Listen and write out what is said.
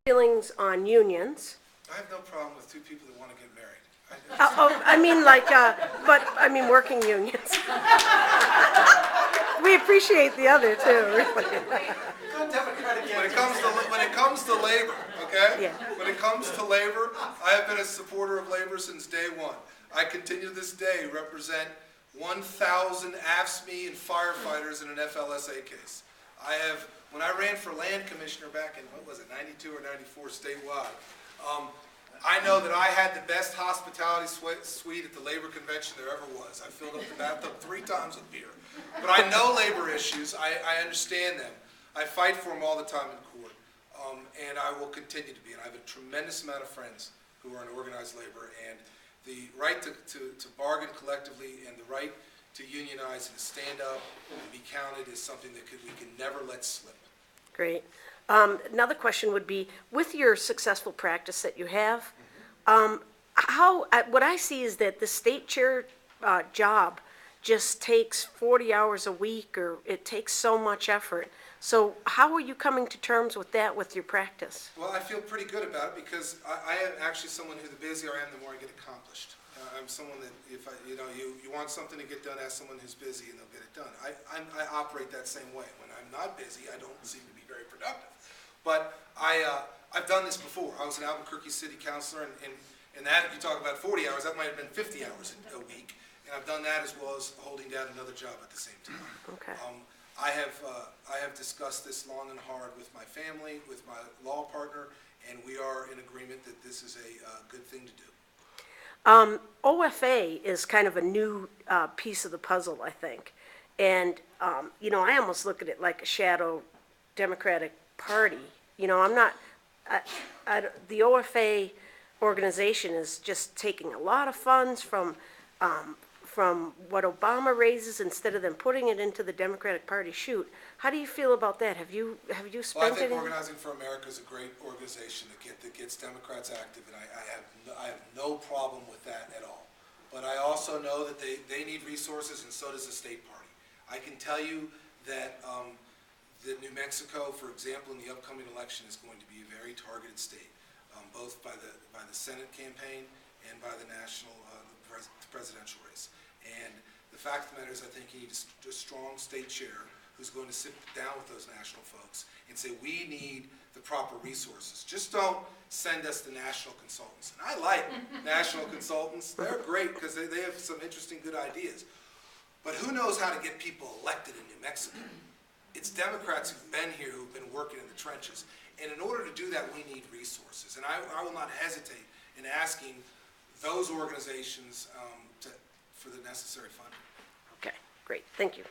Feelings on unions. I have no problem with two people that want to get married. I mean working unions. We appreciate the other too, really. When it comes to labor, okay? Yeah. When it comes to labor, I have been a supporter of labor since day one. I continue to this day represent 1,000 AFSCME and firefighters in an FLSA case. When I ran for land commissioner back in, what was it, 92 or 94 statewide, I know that I had the best hospitality suite at the labor convention there ever was. I filled up the bathtub 3 times with beer. But I know labor issues. I understand them. I fight for them all the time in court. And I will continue to be. And I have a tremendous amount of friends who are in organized labor. And the right to bargain collectively and the right to unionize and to stand up and be counted is something that we can never let slip. Great. Another question would be, with your successful practice that you have, what I see is that the state chair job just takes 40 hours a week, or it takes so much effort. So how are you coming to terms with that with your practice? Well, I feel pretty good about it because I am actually someone who, the busier I am, the more I get accomplished. I'm someone that if you want something to get done, ask someone who's busy and they'll get it done. I operate that same way. When I'm not busy, I don't seem to be very productive. But I've done this before. I was an Albuquerque city councilor, and that, if you talk about 40 hours, that might have been 50 hours a week. And I've done that as well as holding down another job at the same time. Okay. I have discussed this long and hard with my family, with my law partner, and we are in agreement that this is a good thing to do. OFA is kind of a new piece of the puzzle, I think. And, I almost look at it like a shadow Democratic Party. I'm not, the OFA organization is just taking a lot of funds from what Obama raises instead of them putting it into the Democratic Party chute. How do you feel about that? Have you spent Well, I think any? Organizing for America is a great organization that gets Democrats active, and I have no problem with that at all. But I also know that they need resources, and so does the state party. I can tell you that that New Mexico, for example, in the upcoming election is going to be a very targeted state, both by the Senate campaign and by the national presidential race. And the fact of the matter is, I think you need a strong state chair who's going to sit down with those national folks and say, we need the proper resources. Just don't send us the national consultants. And I like national consultants. They're great because they have some interesting, good ideas. But who knows how to get people elected in New Mexico? It's Democrats who've been here, who've been working in the trenches. And in order to do that, we need resources. And I will not hesitate in asking those organizations for the necessary funding. Okay, great. Thank you.